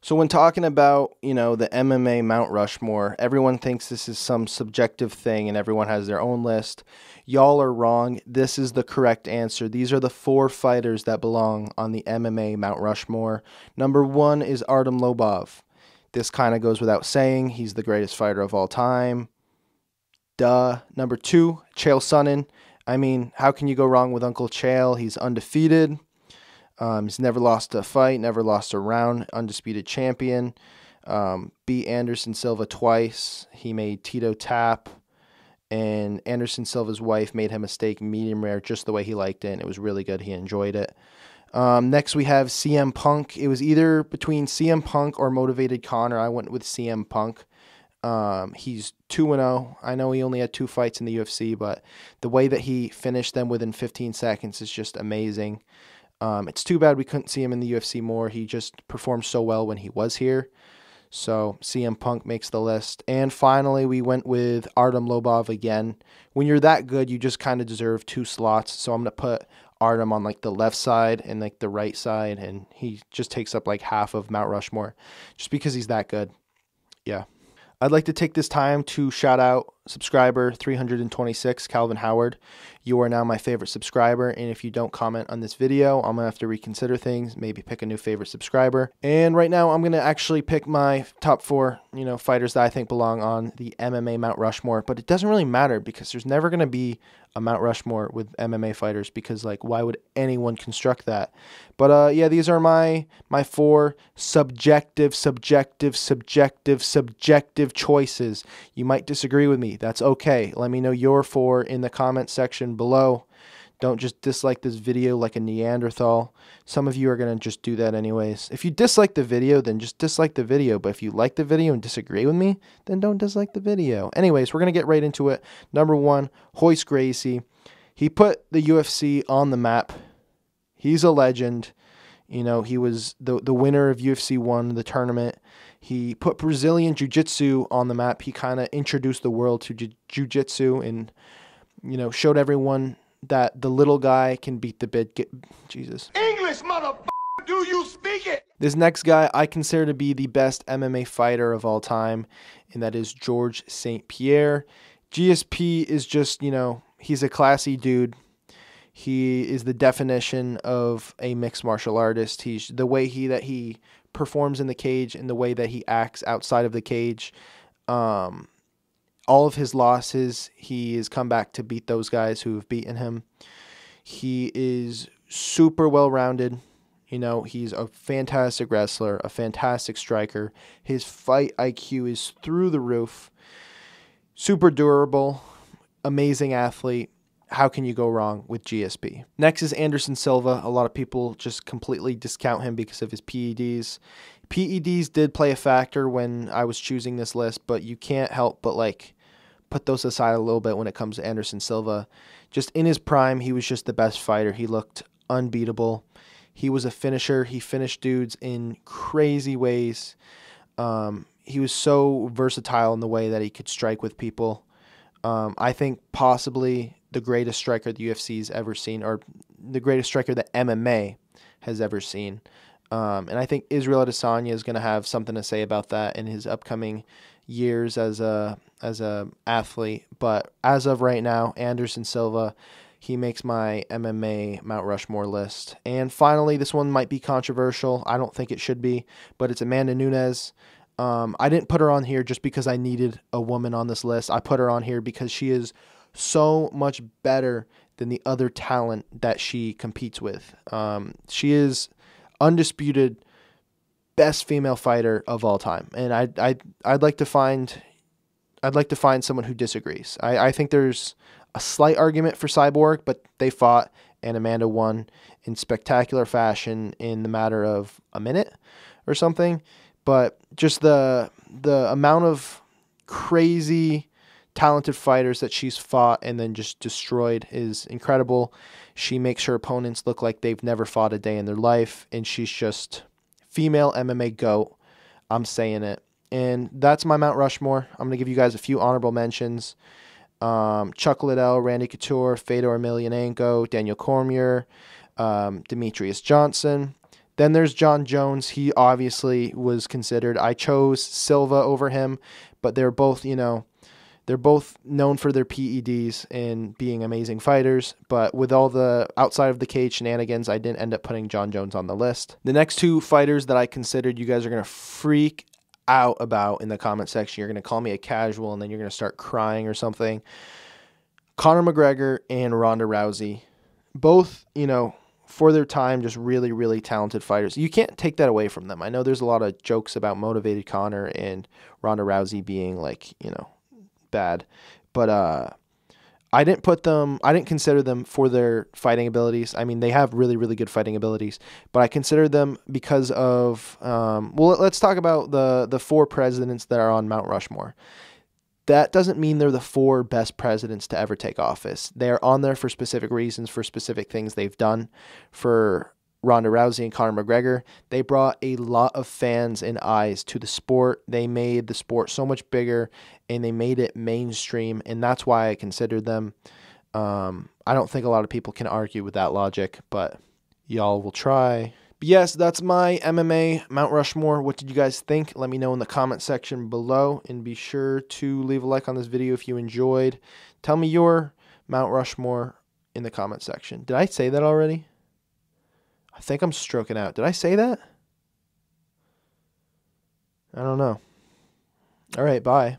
So when talking about, the MMA Mount Rushmore, everyone thinks this is some subjective thing and everyone has their own list. Y'all are wrong. This is the correct answer. These are the 4 fighters that belong on the MMA Mount Rushmore. Number 1 is Artem Lobov. This kind of goes without saying. He's the greatest fighter of all time. Duh. Number 2, Chael Sonnen. I mean, how can you go wrong with Uncle Chael? He's undefeated. He's never lost a fight, never lost a round, undisputed champion. Beat Anderson Silva twice. He made Tito tap, and Anderson Silva's wife made him a steak medium rare just the way he liked it, and it was really good. He enjoyed it. Next, we have CM Punk. It was either between CM Punk or Motivated Connor. I went with CM Punk. He's 2-0. I know he only had 2 fights in the UFC, but the way that he finished them within 15 seconds is just amazing. It's too bad we couldn't see him in the UFC more. He just performed so well when he was here. So CM Punk makes the list. And finally, we went with Artem Lobov again. When you're that good, you just kind of deserve 2 slots. So I'm going to put Artem on the left side and the right side. And he just takes up half of Mount Rushmore just because he's that good. Yeah. I'd like to take this time to shout out subscriber 326, Calvin Howard. You are now my favorite subscriber, and if you don't comment on this video, I'm going to have to reconsider things, maybe pick a new favorite subscriber. And right now, I'm going to actually pick my top 4, fighters that I think belong on the MMA Mount Rushmore, but it doesn't really matter because there's never going to be a Mount Rushmore with MMA fighters because, why would anyone construct that? But, yeah, these are my 4 subjective choices. You might disagree with me. That's okay. Let me know your 4 in the comment section below. Don't just dislike this video like a Neanderthal. Some of you are going to just do that anyways. If you dislike the video, then just dislike the video. But if you like the video and disagree with me, then don't dislike the video. Anyways, we're going to get right into it. Number 1, Hoist Gracie. He put the UFC on the map. He's a legend. He was the winner of UFC 1, the tournament. He put Brazilian Jiu-Jitsu on the map. He kind of introduced the world to Jiu-Jitsu and, showed everyone that the little guy can beat the big. Jesus. English, motherfucker, do you speak it? This next guy I consider to be the best MMA fighter of all time, and that is George St Pierre. GSP is just, he's a classy dude. He is the definition of a mixed martial artist. He's the way that he performs in the cage and the way that he acts outside of the cage. All of his losses, he has come back to beat those guys who have beaten him. He is super well-rounded. He's a fantastic wrestler, a fantastic striker. His fight IQ is through the roof. Super durable, amazing athlete. How can you go wrong with GSP? Next is Anderson Silva. A lot of people just completely discount him because of his PEDs. PEDs did play a factor when I was choosing this list, but you can't help but put those aside a little bit when it comes to Anderson Silva. Just in his prime, he was just the best fighter. He looked unbeatable. He was a finisher. He finished dudes in crazy ways. He was so versatile in the way that he could strike with people. I think possibly the greatest striker the UFC's ever seen, or the greatest striker that MMA has ever seen. And I think Israel Adesanya is going to have something to say about that in his upcoming years as a athlete. But as of right now, Anderson Silva, he makes my MMA Mount Rushmore list. And finally, this one might be controversial. I don't think it should be, but it's Amanda Nunes. I didn't put her on here just because I needed a woman on this list. I put her on here because she is so much better than the other talent that she competes with. She is undisputed best female fighter of all time, and I'd like to find someone who disagrees. I think there's a slight argument for Cyborg, but they fought and Amanda won in spectacular fashion in the matter of a minute or something. But just the amount of crazy talented fighters that she's fought and then just destroyed is incredible. She makes her opponents look like they've never fought a day in their life, and she's just female MMA GOAT. I'm saying it. And that's my Mount Rushmore. I'm going to give you guys a few honorable mentions. Chuck Liddell, Randy Couture, Fedor Emelianenko, Daniel Cormier, Demetrius Johnson, Then there's Jon Jones. He obviously was considered. I chose Silva over him, but they're both, they're both known for their PEDs and being amazing fighters. But with all the outside of the cage shenanigans, I didn't end up putting Jon Jones on the list. The next two fighters that I considered, you guys are going to freak out about in the comment section. You're going to call me a casual, and then you're going to start crying or something. Conor McGregor and Ronda Rousey. Both, for their time, just really, really talented fighters. You can't take that away from them. I know there's a lot of jokes about motivated Conor and Ronda Rousey being bad, but I didn't consider them for their fighting abilities. I mean, they have really, really good fighting abilities, but I consider them because of, let's talk about the 4 presidents that are on Mount Rushmore. That doesn't mean they're the 4 best presidents to ever take office. They're on there for specific reasons, for specific things they've done. For Ronda Rousey and Conor McGregor, they brought a lot of fans and eyes to the sport. They made the sport so much bigger, and they made it mainstream, and that's why I considered them. I don't think a lot of people can argue with that logic, but y'all will try. But yes, that's my MMA Mount Rushmore. What did you guys think? Let me know in the comment section below, and be sure to leave a like on this video if you enjoyed. Tell me your Mount Rushmore in the comment section. Did I say that already? I think I'm stroking out. Did I say that? I don't know. All right, bye.